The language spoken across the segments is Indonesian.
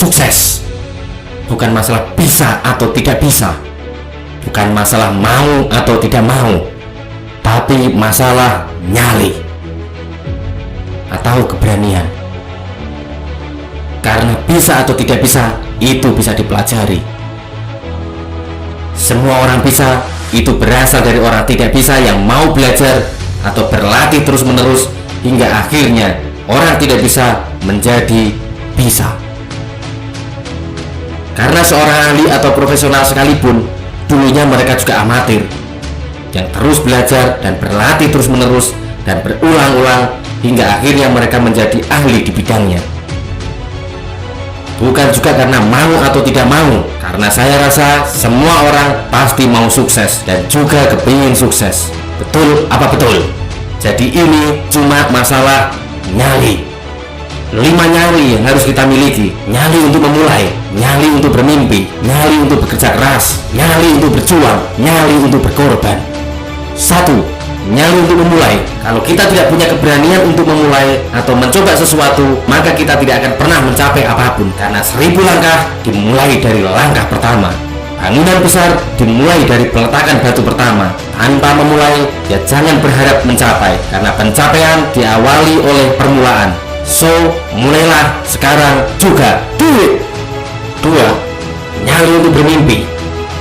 sukses. Bukan masalah bisa atau tidak bisa, bukan masalah mau atau tidak mau, tapi masalah nyali atau keberanian. Karena bisa atau tidak bisa itu bisa dipelajari. Semua orang bisa itu berasal dari orang tidak bisa yang mau belajar atau berlatih terus-menerus hingga akhirnya orang tidak bisa menjadi bisa. Karena seorang ahli atau profesional sekalipun dulunya mereka juga amatir yang terus belajar dan berlatih terus-menerus dan berulang-ulang hingga akhirnya mereka menjadi ahli di bidangnya. Bukan juga karena mau atau tidak mau, karena saya rasa semua orang pasti mau sukses dan juga kepingin sukses. Betul apa betul? Jadi ini cuma masalah nyali. 5 nyali yang harus kita miliki. Nyali untuk memulai, nyali untuk bermimpi, nyali untuk bekerja keras, nyali untuk berjuang, nyali untuk berkorban. 1. Nyali untuk memulai. Kalau kita tidak punya keberanian untuk memulai atau mencoba sesuatu, maka kita tidak akan pernah mencapai apapun. Karena 1000 langkah dimulai dari langkah pertama. Bangunan besar dimulai dari peletakan batu pertama. Tanpa memulai, ya jangan berharap mencapai. Karena pencapaian diawali oleh permulaan. So, mulailah sekarang juga. Do it. 2. Nyali untuk bermimpi.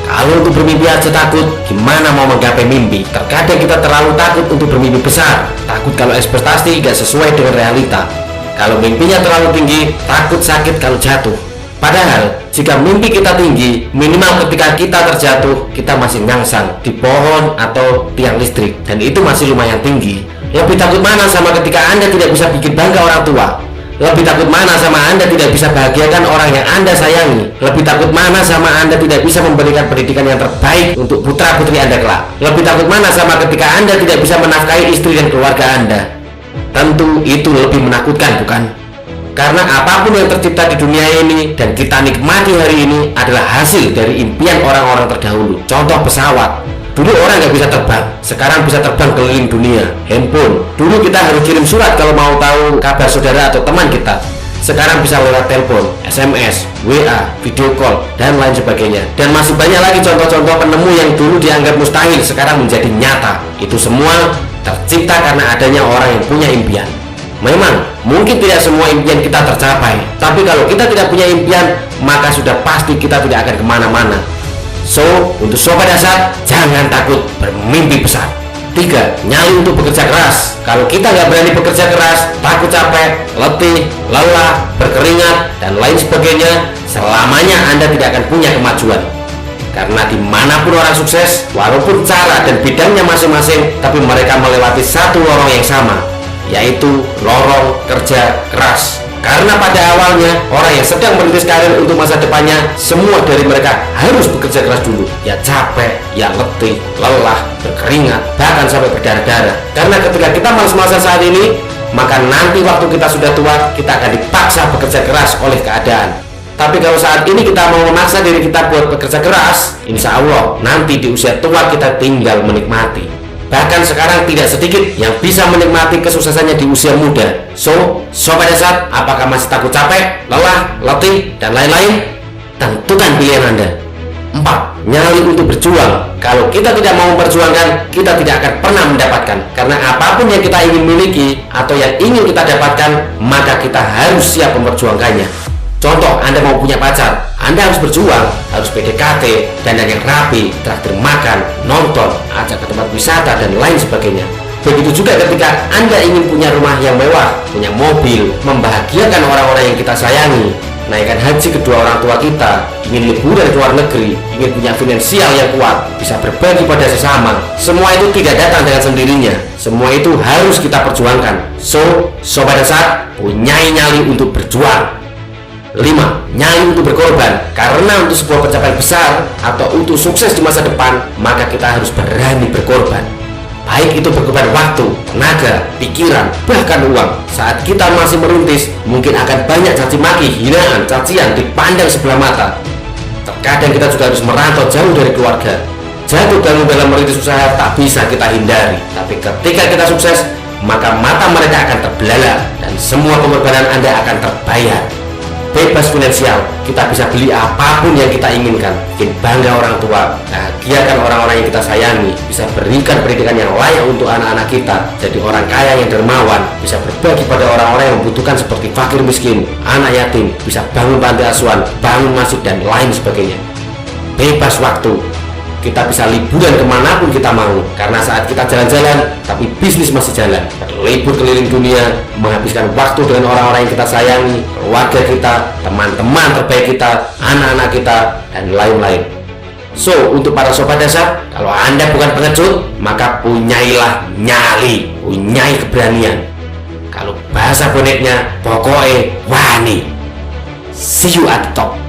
Kalau untuk bermimpi aja takut, gimana mau menggapai mimpi? Terkadang kita terlalu takut untuk bermimpi besar. Takut kalau ekspektasi gak sesuai dengan realita. Kalau mimpinya terlalu tinggi, takut sakit kalau jatuh. Padahal, jika mimpi kita tinggi, minimal ketika kita terjatuh, kita masih nyangsang di pohon atau tiang listrik. Dan itu masih lumayan tinggi. Lebih takut mana sama ketika Anda tidak bisa bikin bangga orang tua? Lebih takut mana sama Anda tidak bisa bahagiakan orang yang Anda sayangi? Lebih takut mana sama Anda tidak bisa memberikan pendidikan yang terbaik untuk putra-putri Anda kelak? Lebih takut mana sama ketika Anda tidak bisa menafkahi istri dan keluarga Anda? Tentu itu lebih menakutkan, bukan? Karena apapun yang tercipta di dunia ini dan kita nikmati hari ini adalah hasil dari impian orang-orang terdahulu. Contoh pesawat. Dulu orang nggak bisa terbang, sekarang bisa terbang keliling dunia. Handphone, dulu kita harus kirim surat kalau mau tahu kabar saudara atau teman kita. Sekarang bisa lewat telepon, SMS, WA, video call, dan lain sebagainya. Dan masih banyak lagi contoh-contoh penemu yang dulu dianggap mustahil sekarang menjadi nyata. Itu semua tercipta karena adanya orang yang punya impian. Memang, mungkin tidak semua impian kita tercapai, tapi kalau kita tidak punya impian, maka sudah pasti kita tidak akan kemana-mana. So, untuk sobat dasar, jangan takut bermimpi besar. 3. Nyali untuk bekerja keras. Kalau kita nggak berani bekerja keras, takut capek, letih, lelah, berkeringat, dan lain sebagainya, selamanya Anda tidak akan punya kemajuan. Karena dimanapun orang sukses, walaupun cara dan bidangnya masing-masing, tapi mereka melewati satu lorong yang sama, yaitu lorong kerja keras. Karena pada awalnya, orang yang sedang merintis karir untuk masa depannya, semua dari mereka harus bekerja keras dulu. Ya capek, ya letih, lelah, berkeringat, bahkan sampai berdarah-darah. Karena ketika kita malas-malasan saat ini, maka nanti waktu kita sudah tua, kita akan dipaksa bekerja keras oleh keadaan. Tapi kalau saat ini kita mau memaksa diri kita buat bekerja keras, insya Allah nanti di usia tua kita tinggal menikmati. Bahkan sekarang tidak sedikit yang bisa menikmati kesuksesannya di usia muda. So, sobat dasar, apakah masih takut capek, lelah, letih, dan lain-lain? Tentukan pilihan Anda. 4. Nyali untuk berjuang. Kalau kita tidak mau memperjuangkan, kita tidak akan pernah mendapatkan. Karena apapun yang kita ingin miliki atau yang ingin kita dapatkan, maka kita harus siap memperjuangkannya. Contoh, Anda mau punya pacar, Anda harus berjuang, harus PDKT, dandan yang rapi, traktir makan, nonton, ajak ke tempat wisata, dan lain sebagainya. Begitu juga ketika Anda ingin punya rumah yang mewah, punya mobil, membahagiakan orang-orang yang kita sayangi, naikkan haji kedua orang tua kita, ingin liburan ke luar negeri, ingin punya finansial yang kuat, bisa berbagi pada sesama. Semua itu tidak datang dengan sendirinya. Semua itu harus kita perjuangkan. So, sobat dasar, punyai nyali untuk berjuang. 5. Nyali untuk berkorban. Karena untuk sebuah pencapaian besar atau untuk sukses di masa depan, maka kita harus berani berkorban. Baik itu berkorban waktu, tenaga, pikiran, bahkan uang. Saat kita masih merintis, mungkin akan banyak caci maki, hinaan, cacian dipandang sebelah mata. Terkadang kita juga harus merantau jauh dari keluarga. Jatuh bangun dalam merintis usaha tak bisa kita hindari. Tapi ketika kita sukses, maka mata mereka akan terbelalak dan semua pengorbanan Anda akan terbayar. bebas finansial, kita bisa beli apapun yang kita inginkan, bikin bangga orang tua, bahagiakan orang-orang yang kita sayangi, bisa berikan pendidikan yang layak untuk anak-anak kita, jadi orang kaya yang dermawan, bisa berbagi pada orang-orang yang membutuhkan seperti fakir miskin, anak yatim, bisa bangun panti asuhan, bangun masjid, dan lain sebagainya. Bebas waktu, kita bisa liburan kemanapun kita mau, karena saat kita jalan-jalan tapi bisnis masih jalan, berlibur keliling dunia, menghabiskan waktu dengan orang-orang yang kita sayangi, keluarga kita, teman-teman terbaik kita, anak-anak kita, dan lain-lain. So, untuk para sobat dasar, kalau Anda bukan pengecut, maka punyailah nyali, punyai keberanian. Kalau bahasa boneknya, pokoknya wani. See you at the top.